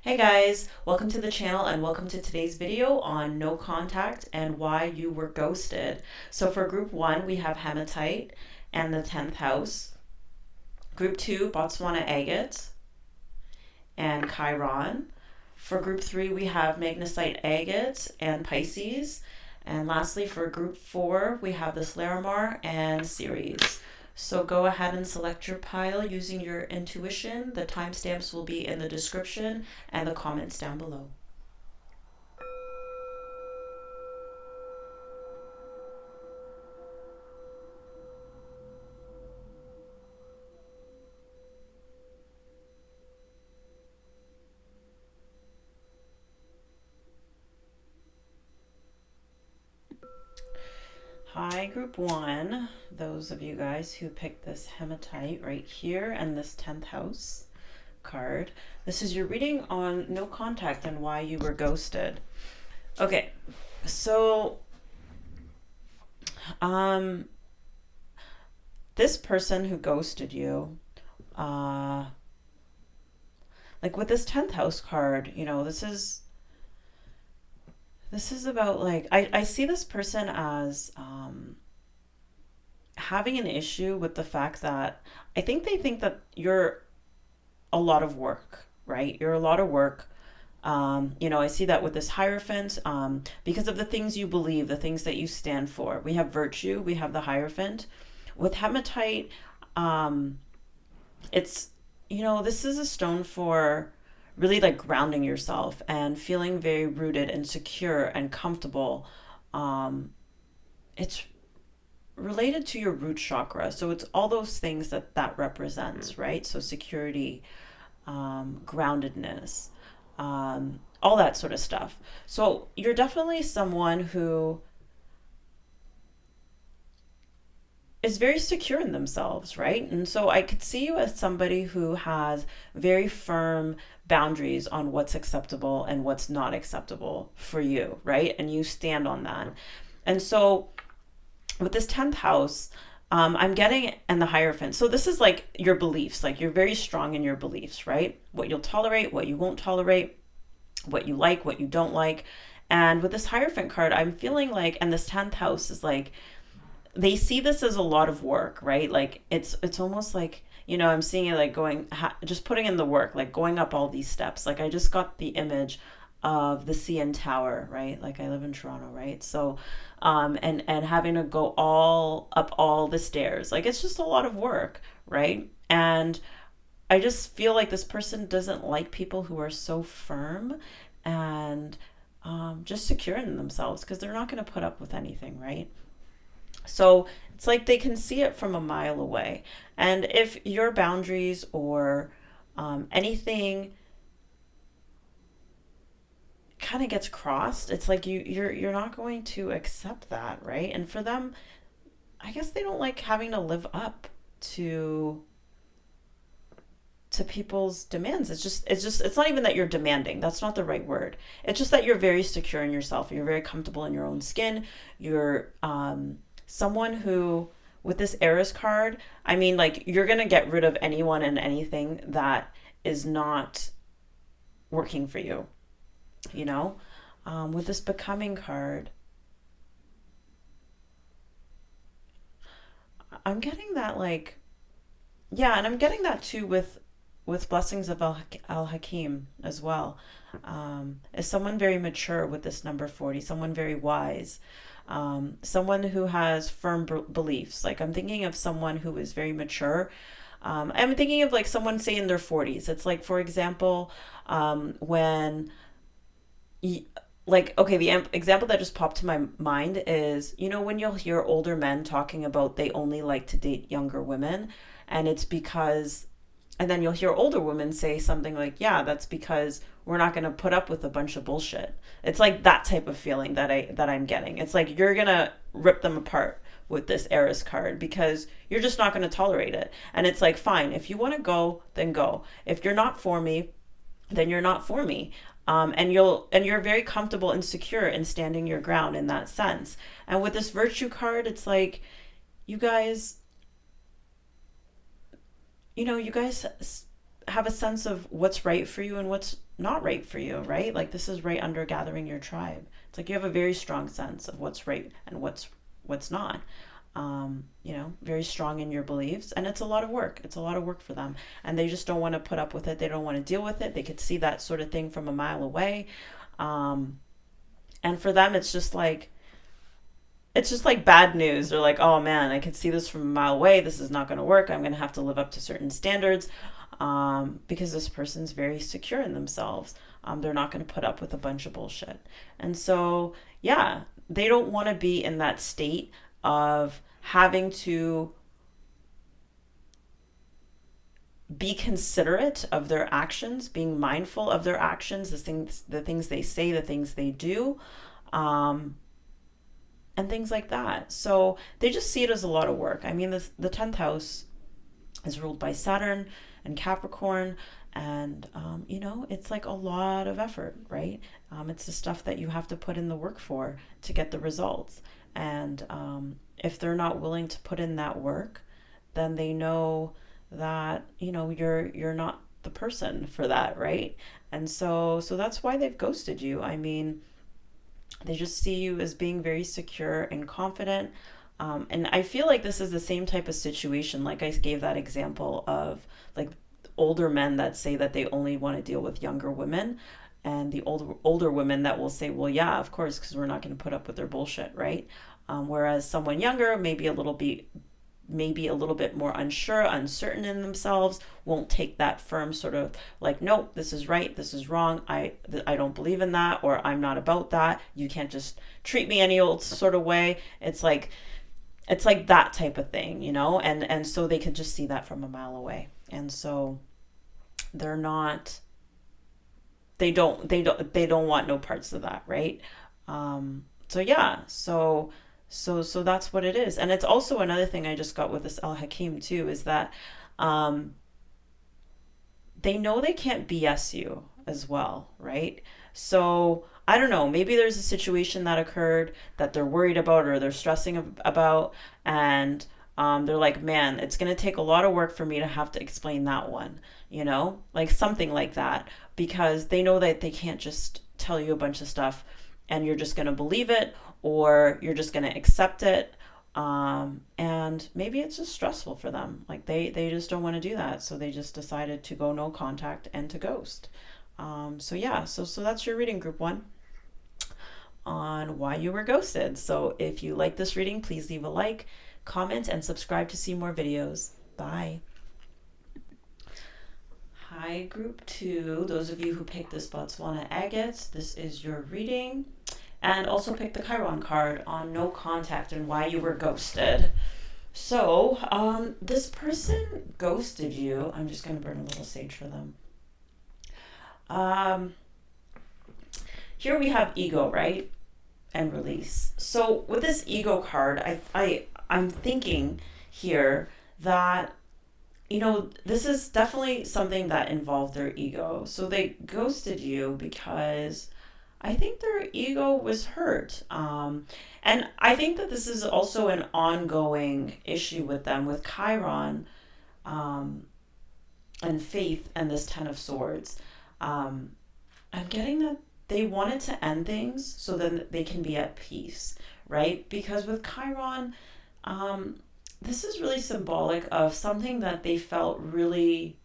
Hey guys, welcome to the channel and welcome to today's video on no contact and why you were ghosted. So for group 1, we have Hematite and the 10th house. Group 2, Botswana Agate and Chiron. For group 3, we have Magnestite Agate and Pisces. And lastly, for group 4, we have this Larimar and Ceres. So go ahead and select your pile using your intuition. The timestamps will be in the description and the comments down below. Hi, group 1. Those of you guys who picked this hematite right here and this 10th house card. This is your reading on no contact and why you were ghosted. Okay, so this person who ghosted you, like with this 10th house card, you know, this is about like I see this person as having an issue with the fact that I think they think that you're a lot of work, right? You're a lot of work. You know, I see that with this Hierophant because of the things you believe, the things that you stand for. We have virtue, we have the Hierophant. With Hematite, it's, you know, this is a stone for really like grounding yourself and feeling very rooted and secure and comfortable. It's related to your root chakra. So it's all those things that represents, right? So security, groundedness, all that sort of stuff. So you're definitely someone who is very secure in themselves, right? And so I could see you as somebody who has very firm boundaries on what's acceptable and what's not acceptable for you, right? And you stand on that. And so with this 10th house, I'm getting, and the Hierophant. So this is like your beliefs, like you're very strong in your beliefs, right? What you'll tolerate, what you won't tolerate, what you like, what you don't like. And with this Hierophant card, I'm feeling like, and this 10th house is like, they see this as a lot of work, right? Like it's almost like, you know, I'm seeing it like going, just putting in the work, like going up all these steps. Like I just got the image of the CN Tower, right? Like I live in Toronto, right? So, and having to go all up all the stairs, like it's just a lot of work, right? And I just feel like this person doesn't like people who are so firm and just secure in themselves because they're not going to put up with anything, right? So it's like they can see it from a mile away. And if your boundaries or anything kind of gets crossed, it's like you're not going to accept that, right? And for them, I guess they don't like having to live up to people's demands. It's not even that you're demanding. That's not the right word. It's just that you're very secure in yourself. You're very comfortable in your own skin. You're someone who, with this Eris card, I mean, like you're gonna get rid of anyone and anything that is not working for you. You know, with this Becoming card, I'm getting that like, yeah, and I'm getting that too with Blessings of Al Hakim as well. Is someone very mature with this number 40, someone very wise, someone who has firm beliefs. Like I'm thinking of someone who is very mature. I'm thinking of like someone, say, in their 40s. It's like, for example, when like, okay, the example that just popped to my mind is, you know, when you'll hear older men talking about they only like to date younger women, and it's because, and then you'll hear older women say something like, yeah, that's because we're not going to put up with a bunch of bullshit. It's like that type of feeling that I'm getting. It's like you're going to rip them apart with this Eris card because you're just not going to tolerate it. And it's like, fine, if you want to go, then go. If you're not for me, then you're not for me. And you're very comfortable and secure in standing your ground in that sense. And with this Virtue card, it's like you guys, you know, you guys have a sense of what's right for you and what's not right for you, right? Like this is right under gathering your tribe. It's like you have a very strong sense of what's right and what's not. Very strong in your beliefs, and it's a lot of work. It's a lot of work for them, and they just don't want to put up with it. They don't want to deal with it. They could see that sort of thing from a mile away, and for them, it's just like bad news. They're like, oh man, I can see this from a mile away. This is not going to work. I'm going to have to live up to certain standards, because this person's very secure in themselves. They're not going to put up with a bunch of bullshit. And so, yeah, they don't want to be in that state of having to be considerate of their actions, being mindful of their actions, the things they say, the things they do. Um, and things like that. So they just see it as a lot of work. I mean, the 10th house is ruled by Saturn and Capricorn, and it's like a lot of effort, right? It's the stuff that you have to put in the work for to get the results. And if they're not willing to put in that work, then they know that you're not the person for that, right? And so that's why they've ghosted you. I mean, they just see you as being very secure and confident. And I feel like this is the same type of situation. Like I gave that example of like older men that say that they only want to deal with younger women, and the older women that will say, well, yeah, of course, because we're not going to put up with their bullshit, right? Whereas someone younger, maybe a little bit more unsure, uncertain in themselves, won't take that firm sort of like, nope, this is right, this is wrong, I don't believe in that, or I'm not about that. You can't just treat me any old sort of way. It's like that type of thing, and so they could just see that from a mile away. And so they're not they don't want no parts of that, right? So yeah, so that's what it is. And it's also another thing I just got with this Al Hakim too, is that um, they know they can't BS you as well, right? So I don't know, maybe there's a situation that occurred that they're worried about or they're stressing about, and they're like, man, it's going to take a lot of work for me to have to explain that one, like something like that, because they know that they can't just tell you a bunch of stuff and you're just going to believe it, or you're just going to accept it. And maybe it's just stressful for them. Like they just don't want to do that. So they just decided to go no contact and to ghost. So yeah, so that's your reading, group one, on why you were ghosted. So if you like this reading, please leave a like, comment, and subscribe to see more videos. Bye. Hi, group two. Those of you who picked this Botswana Agate, this is your reading. And also pick the Chiron card on no contact and why you were ghosted. So, this person ghosted you. I'm just going to burn a little sage for them. Um, Here we have ego, right? And release. So with this ego card, I'm thinking here that this is definitely something that involved their ego. So they ghosted you because I think their ego was hurt. And I think that this is also an ongoing issue with them, with Chiron, um, and faith and this Ten of Swords. Um, I'm getting that they wanted to end things so that they can be at peace, right? Because with Chiron, um, this is really symbolic of something that they felt really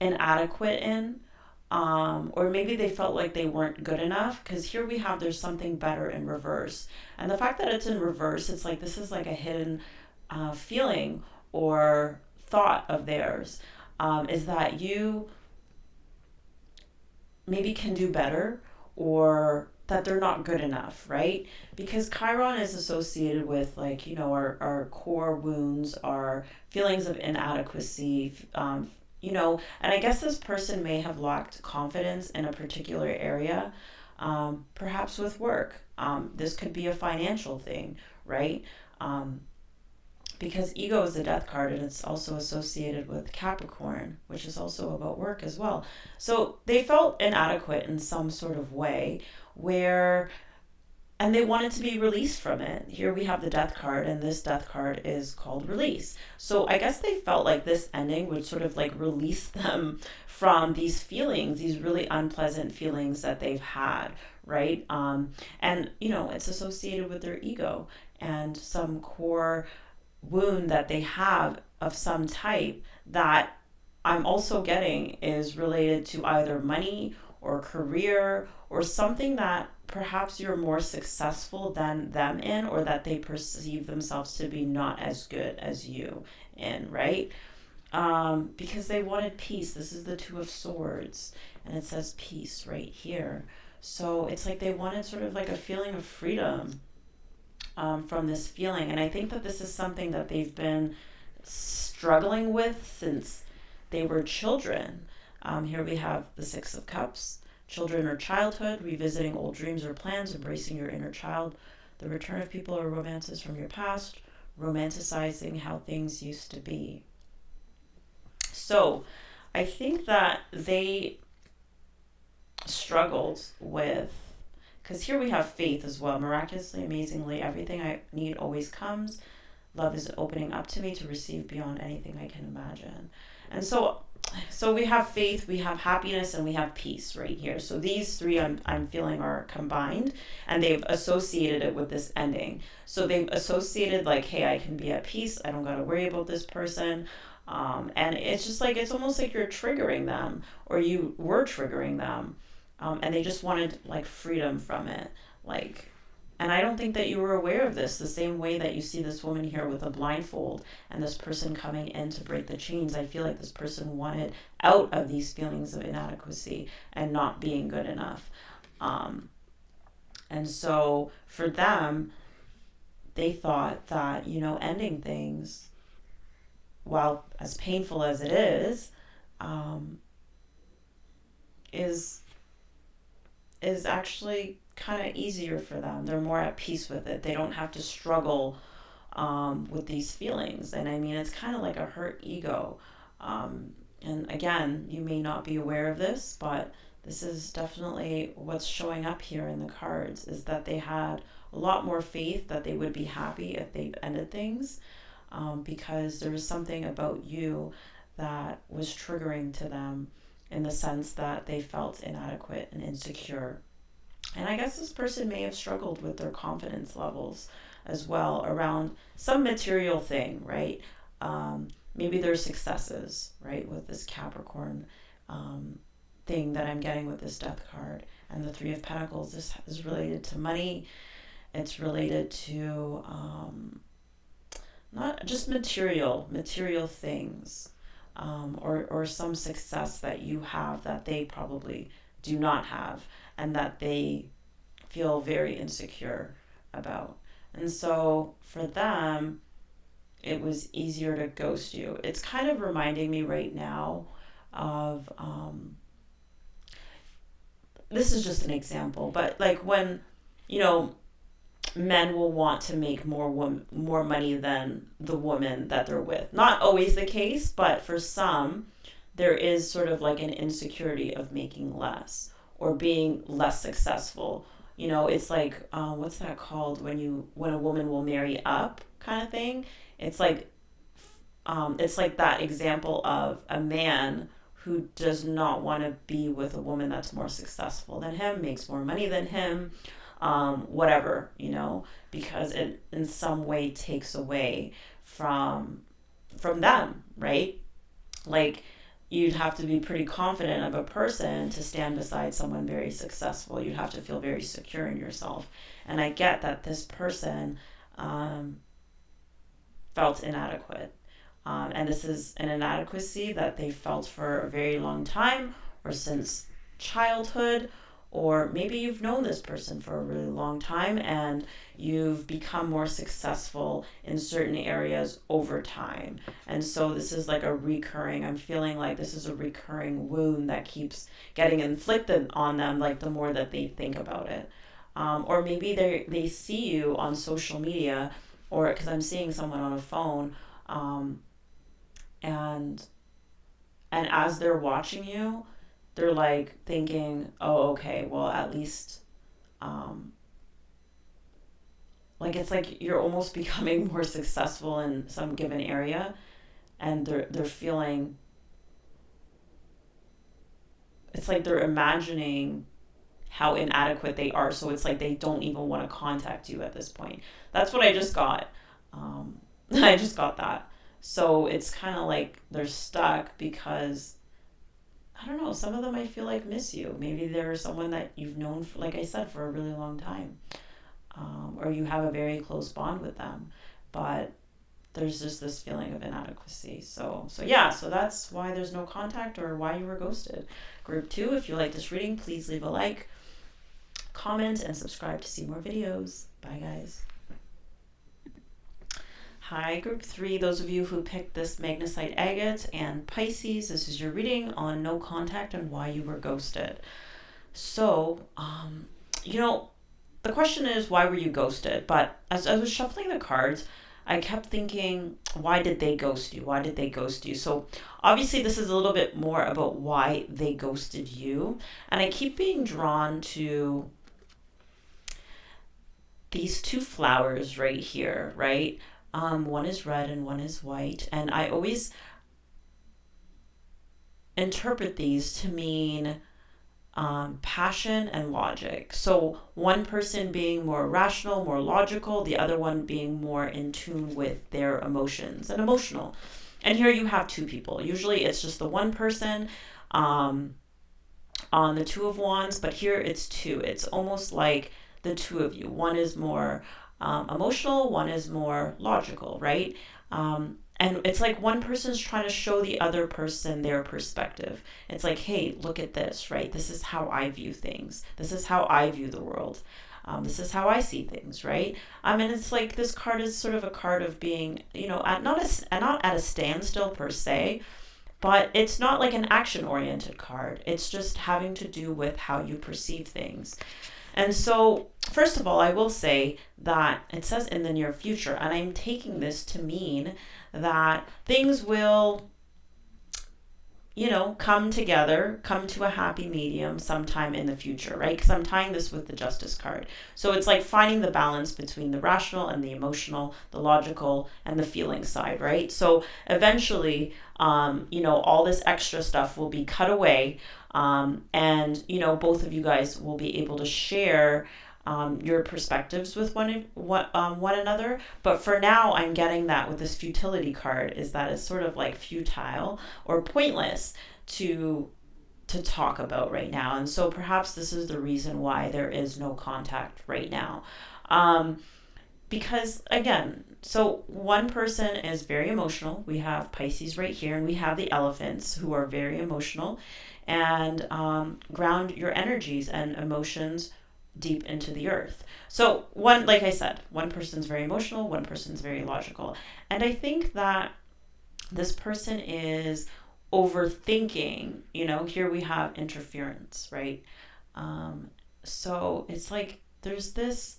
inadequate in, or maybe they felt like they weren't good enough, because here we have there's something better in reverse. And the fact that it's in reverse, it's like this is like a hidden feeling or thought of theirs, is that you maybe can do better, or that they're not good enough, right? Because Chiron is associated with like, our core wounds, our feelings of inadequacy, and I guess this person may have lacked confidence in a particular area, perhaps with work. This could be a financial thing, right? Um, because ego is the death card, and it's also associated with Capricorn, which is also about work as well. So they felt inadequate in some sort of way, where, and they wanted to be released from it. Here we have the death card, and this death card is called release. So I guess they felt like this ending would sort of like release them from these feelings, these really unpleasant feelings that they've had, right? And it's associated with their ego and some core wound that they have of some type that I'm also getting is related to either money or career or something that perhaps you're more successful than them in, or that they perceive themselves to be not as good as you in, right? Because they wanted peace. This is the Two of Swords, and it says peace right here. So it's like they wanted sort of like a feeling of freedom from this feeling. And I think that this is something that they've been struggling with since they were children. Here we have the Six of Cups, children or childhood, revisiting old dreams or plans, embracing your inner child, the return of people or romances from your past, romanticizing how things used to be. So I think that they struggled with, because here we have faith as well. Miraculously, amazingly, everything I need always comes. Love is opening up to me to receive beyond anything I can imagine. And so we have faith, we have happiness, and we have peace right here. So these three I'm feeling are combined, and they've associated it with this ending. So they've associated like, hey, I can be at peace. I don't got to worry about this person. And it's just like, it's almost like you're triggering them, or you were triggering them. And they just wanted like freedom from it. And I don't think that you were aware of this, the same way that you see this woman here with a blindfold and this person coming in to break the chains. I feel like this person wanted out of these feelings of inadequacy and not being good enough. And so for them, they thought that, ending things, while as painful as it is actually kind of easier for them. They're more at peace with it. They don't have to struggle with these feelings. And I mean, it's kind of like a hurt ego. And again, you may not be aware of this, but this is definitely what's showing up here in the cards, is that they had a lot more faith that they would be happy if they ended things, because there was something about you that was triggering to them in the sense that they felt inadequate and insecure. And I guess this person may have struggled with their confidence levels as well around some material thing, right? Maybe their successes, right, with this Capricorn thing that I'm getting with this death card. And the Three of Pentacles, this is related to money. It's related to not just material things, or some success that you have that they probably do not have, and that they feel very insecure about. And so for them, it was easier to ghost you. It's kind of reminding me right now of, this is just an example, but like when, men will want to make more money than the woman that they're with. Not always the case, but for some, there is sort of like an insecurity of making less or being less successful. It's like, what's that called when a woman will marry up kind of thing? It's like that example of a man who does not want to be with a woman that's more successful than him, makes more money than him, whatever, because it in some way takes away from them, right? Like, you'd have to be pretty confident of a person to stand beside someone very successful. You'd have to feel very secure in yourself. And I get that this person felt inadequate. And this is an inadequacy that they felt for a very long time, or since childhood, or maybe you've known this person for a really long time and you've become more successful in certain areas over time. And so this is like I'm feeling like this is a recurring wound that keeps getting inflicted on them, like the more that they think about it. Or maybe they see you on social media, or because I'm seeing someone on a phone, and as they're watching you, they're like thinking, oh, okay, well, at least like it's like you're almost becoming more successful in some given area, and they're feeling, it's like they're imagining how inadequate they are, so it's like they don't even want to contact you at this point. That's what I just got. I just got that. So it's kind of like they're stuck because I don't know, some of them I feel like miss you. Maybe they're someone that you've known for, like I said, for a really long time, or you have a very close bond with them, but there's just this feeling of inadequacy. So yeah, so that's why there's no contact or why you were ghosted. Group 2, if you like this reading, please leave a like, comment, and subscribe to see more videos. Bye, guys. Hi, Group 3, those of you who picked this Magnestite, Agate, and Pisces, this is your reading on no contact and why you were ghosted. So, the question is, why were you ghosted? But as I was shuffling the cards, I kept thinking, why did they ghost you? Why did they ghost you? So obviously this is a little bit more about why they ghosted you. And I keep being drawn to these two flowers right here, right? One is red and one is white. And I always interpret these to mean passion and logic. So one person being more rational, more logical, the other one being more in tune with their emotions and emotional. And here you have two people. Usually it's just the one person on the Two of Wands, but here it's two. It's almost like the two of you. One is more emotional, one is more logical, right? And it's like one person's trying to show the other person their perspective. It's like, hey, look at this, right? This is how I view things. This is how I view the world. This is how I see things, right? And it's like this card is sort of a card of being, not at a standstill per se, but it's not like an action-oriented card. It's just having to do with how you perceive things. And so, first of all, I will say that it says in the near future, and I'm taking this to mean that things will, come together, come to a happy medium sometime in the future, right? Because I'm tying this with the Justice card. So it's like finding the balance between the rational and the emotional, the logical and the feeling side, right? So eventually, all this extra stuff will be cut away. And both of you guys will be able to share your perspectives with one another. But for now, I'm getting that with this futility card is that it's sort of like futile or pointless to talk about right now. And so perhaps this is the reason why there is no contact right now. Because again, so one person is very emotional. We have Pisces right here, and we have the elephants who are very emotional, and ground your energies and emotions deep into the earth. So like I said, one person's very emotional, one person's very logical. And I think that this person is overthinking, here we have interference, right? So it's like there's this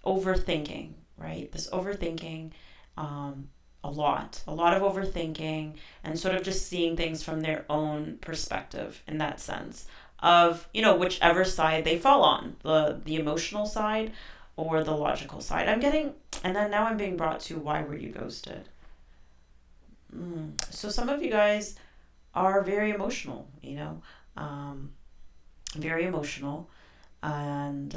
overthinking, right? This overthinking, a lot of overthinking, and sort of just seeing things from their own perspective in that sense of, whichever side they fall on, the emotional side or the logical side. And then now I'm being brought to why were you ghosted? So some of you guys are very emotional, very emotional, and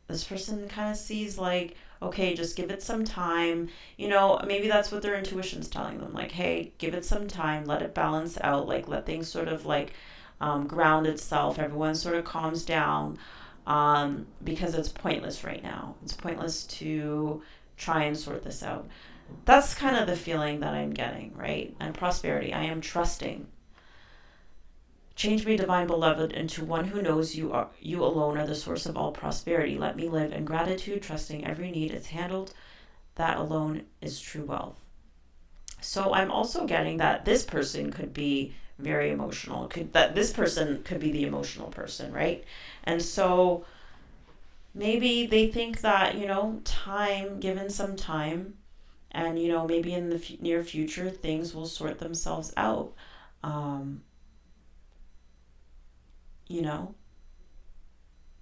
this person kind of sees like, okay, just give it some time. Maybe that's what their intuition's telling them. Like, hey, give it some time, let it balance out, like let things sort of like ground itself. Everyone sort of calms down because it's pointless right now. It's pointless to try and sort this out. That's kind of the feeling that I'm getting, right? And prosperity, I am trusting. Change me, divine beloved, into one who knows you alone are the source of all prosperity. Let me live in gratitude, trusting every need is handled. That alone is true wealth. So I'm also getting that this person could be very emotional. That this person could be the emotional person, right? And so maybe they think that, given some time, and, maybe in the near future, things will sort themselves out.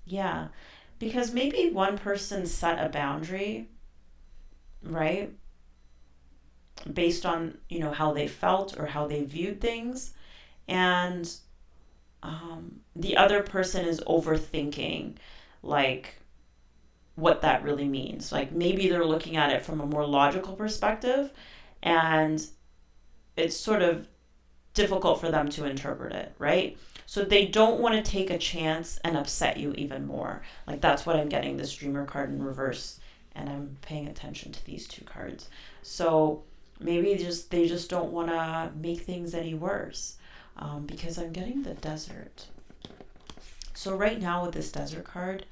Yeah. Because maybe one person set a boundary, right? Based on, how they felt or how they viewed things. And the other person is overthinking, like, what that really means. Like, maybe they're looking at it from a more logical perspective, and it's sort of difficult for them to interpret it, right? So they don't want to take a chance and upset you even more. Like, that's what I'm getting, this dreamer card in reverse, and I'm paying attention to these two cards. So maybe they just don't want to make things any worse, because I'm getting the desert. So right now with this desert card,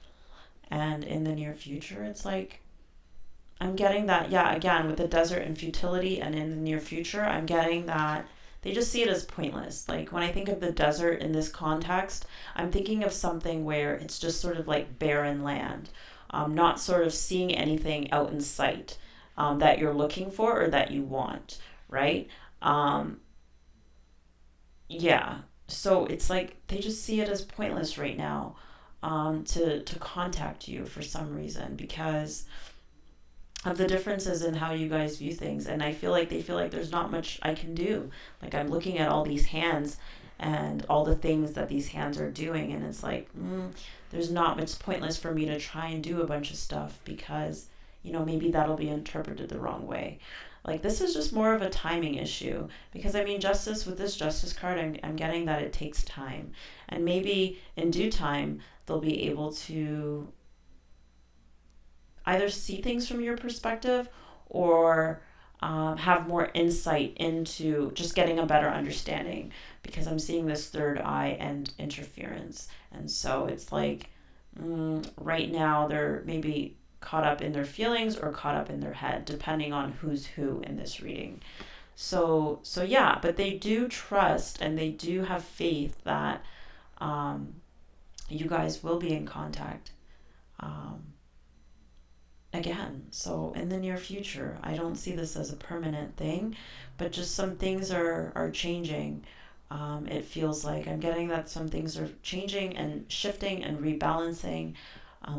and in the near future, it's like I'm getting that, yeah, again, with the desert and futility, and in the near future, I'm getting that they just see it as pointless. Like, when I think of the desert in this context, I'm thinking of something where it's just sort of like barren land, not sort of seeing anything out in sight, that you're looking for or that you want, right? Um, yeah. So it's like they just see it as pointless right now, to contact you for some reason, because of the differences in how you guys view things. And I feel like they feel like there's not much I can do. Like, I'm looking at all these hands and all the things that these hands are doing, and it's like, there's not much, pointless for me to try and do a bunch of stuff, because maybe that'll be interpreted the wrong way. Like, this is just more of a timing issue, because I mean, justice, with this justice card, I'm getting that it takes time, and maybe in due time they'll be able to either see things from your perspective, or have more insight into just getting a better understanding, because I'm seeing this third eye and interference. And so it's like, right now they're maybe caught up in their feelings or caught up in their head, depending on who's who in this reading. So yeah, but they do trust and they do have faith that, you guys will be in contact, um, again. So in the near future, I don't see this as a permanent thing, but just some things are changing. It feels like I'm getting that some things are changing and shifting and rebalancing,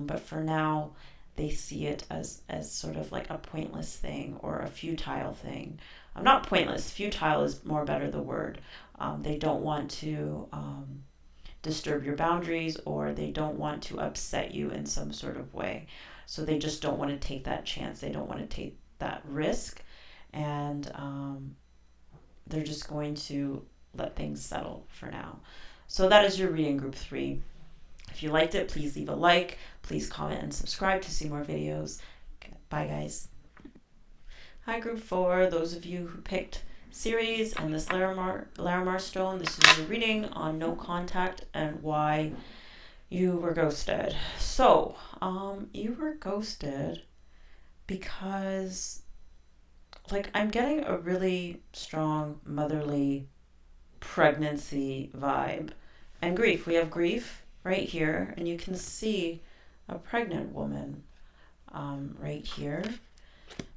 but for now, they see it as sort of like a pointless thing or a futile thing. Not pointless, futile is more better the word. They don't want to, disturb your boundaries, or they don't want to upset you in some sort of way. So they just don't want to take that chance. They don't want to take that risk. And they're just going to let things settle for now. So that is your reading, group 3. If you liked it, please leave a like. Please comment and subscribe to see more videos. Bye, guys. Hi, group 4. Those of you who picked Ceres and this Larimar stone, this is your reading on no contact and why you were ghosted. So, you were ghosted because, like, I'm getting a really strong motherly pregnancy vibe and grief. We have grief right here, and you can see a pregnant woman, right here.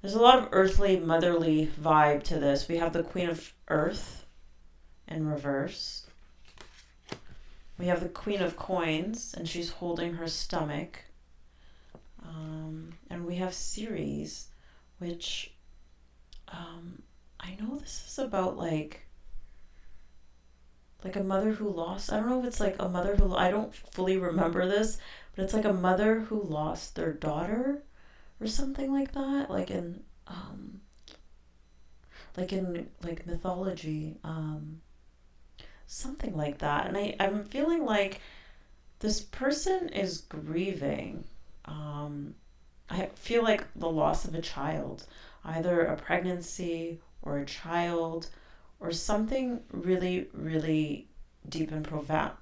There's a lot of earthly, motherly vibe to this. We have the Queen of Earth in reverse. We have the Queen of Coins, and she's holding her stomach. And we have Ceres, which, I know this is about like a mother who lost. I don't know if it's like a mother who, I don't fully remember this, but it's like a mother who lost their daughter or something like that, like in mythology, something like that. And I'm feeling like this person is grieving. I feel like the loss of a child, either a pregnancy or a child, or something really, really deep and profound.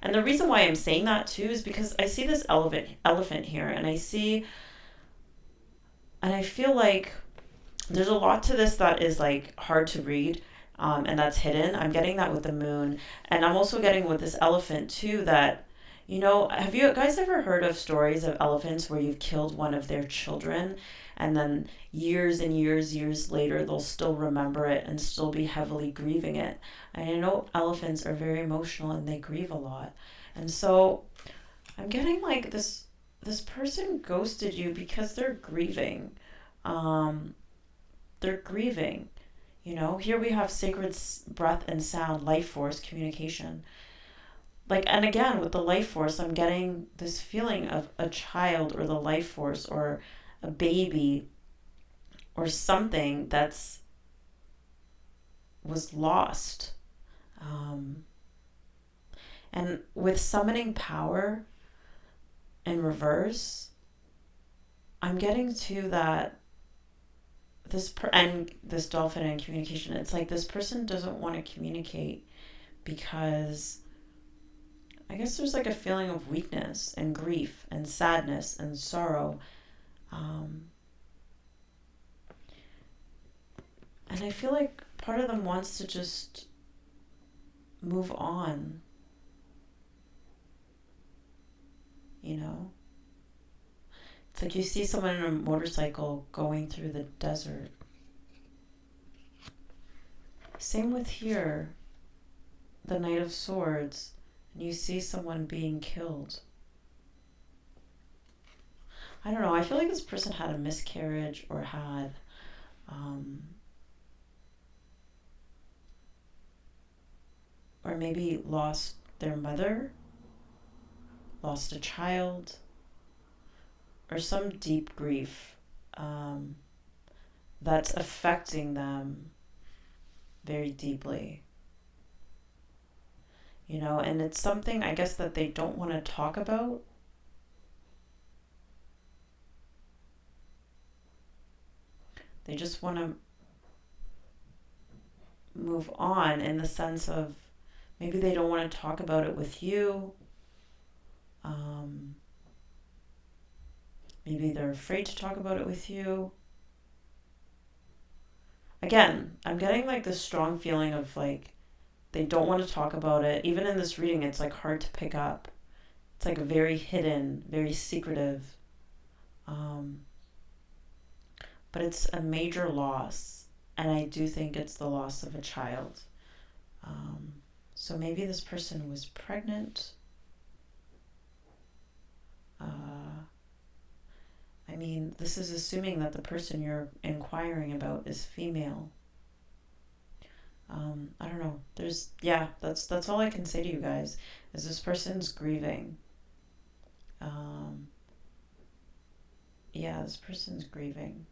And the reason why I'm saying that too is because I see this elephant here, and I feel like there's a lot to this that is like hard to read, and that's hidden. I'm getting that with the moon, and I'm also getting with this elephant too that, have you guys ever heard of stories of elephants where you've killed one of their children, and then years and years later they'll still remember it and still be heavily grieving it? And I know elephants are very emotional and they grieve a lot. And so I'm getting like this person ghosted you because they're grieving. Um, they're grieving. Here we have sacred breath and sound, life force, communication. Like, and again, with the life force, I'm getting this feeling of a child or the life force or a baby or something that's was lost. Um, and with summoning power in reverse, I'm getting to that and this dolphin and communication. It's like this person doesn't want to communicate because I guess there's like a feeling of weakness and grief and sadness and sorrow. Um, and I feel like part of them wants to just move on, you know? It's like you see someone in a motorcycle going through the desert. Same with here, the Knight of Swords, and you see someone being killed. I don't know, I feel like this person had a miscarriage or had or maybe lost their mother, lost a child, or some deep grief that's affecting them very deeply. And it's something I guess that they don't want to talk about. They just want to move on in the sense of maybe they don't want to talk about it with you. Maybe they're afraid to talk about it with you. Again, I'm getting like this strong feeling of like they don't want to talk about it. Even in this reading, it's like hard to pick up. It's like very hidden, very secretive. Um, but it's a major loss. And I do think it's the loss of a child. So maybe this person was pregnant. I mean, this is assuming that the person you're inquiring about is female. I don't know. That's all I can say to you guys. Is this person's grieving? Um, yeah, this person's grieving.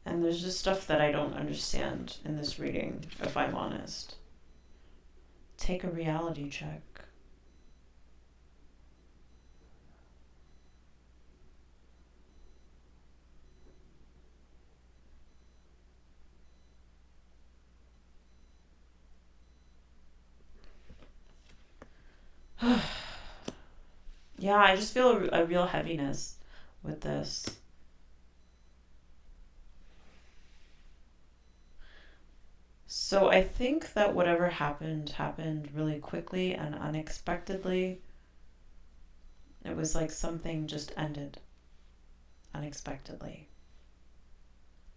And there's just stuff that I don't understand in this reading, if I'm honest. Take a reality check. Yeah, I just feel a real heaviness with this. So I think that whatever happened really quickly and unexpectedly. It was like something just ended unexpectedly.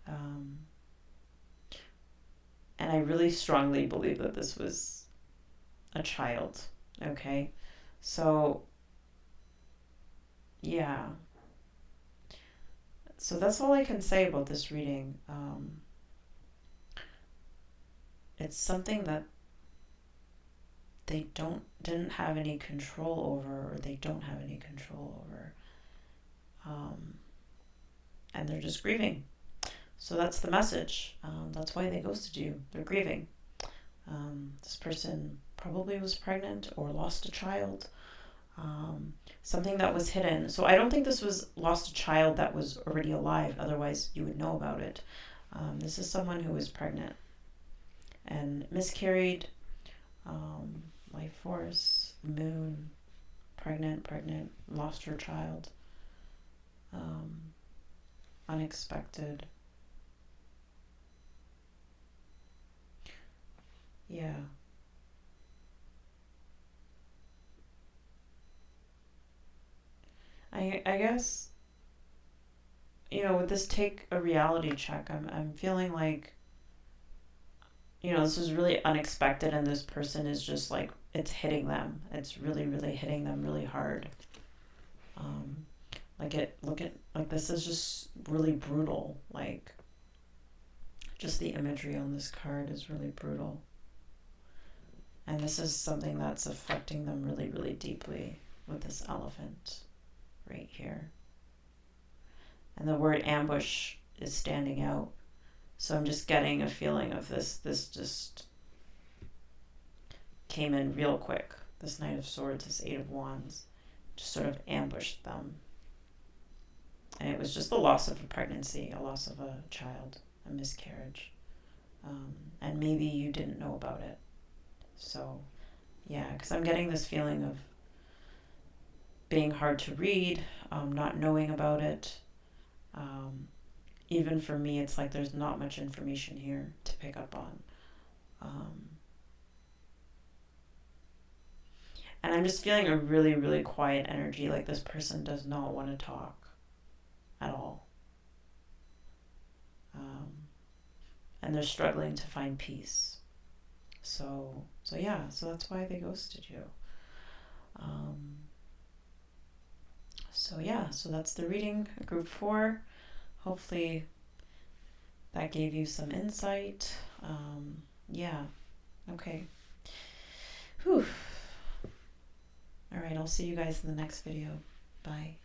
Um, and I really strongly believe that this was a child. Okay? So, yeah. So that's all I can say about this reading. It's something that they didn't have any control over, or they don't have any control over, and they're just grieving. So that's the message. That's why they ghosted you. They're grieving. This person probably was pregnant or lost a child. Something that was hidden. So I don't think this was lost a child that was already alive. Otherwise, you would know about it. This is someone who was pregnant and miscarried. Life force, moon, pregnant, lost her child. Unexpected. Yeah. I guess, with this take a reality check, I'm feeling like, this is really unexpected and this person is just like it's hitting them. It's really, really hitting them really hard. Like this is just really brutal. Like, just the imagery on this card is really brutal. And this is something that's affecting them really, really deeply with this elephant right here. And the word ambush is standing out. So I'm just getting a feeling of this just came in real quick. This Knight of Swords, this Eight of Wands, just sort of ambushed them. And it was just the loss of a pregnancy, a loss of a child, a miscarriage. And maybe you didn't know about it. So, yeah, because I'm getting this feeling of being hard to read, not knowing about it. Even for me, it's like there's not much information here to pick up on. And I'm just feeling a really, really quiet energy, like this person does not want to talk at all. And they're struggling to find peace. So yeah, so that's why they ghosted you. So yeah, so that's the reading, group 4. Hopefully that gave you some insight. Yeah, okay. Whew. All right, I'll see you guys in the next video. Bye.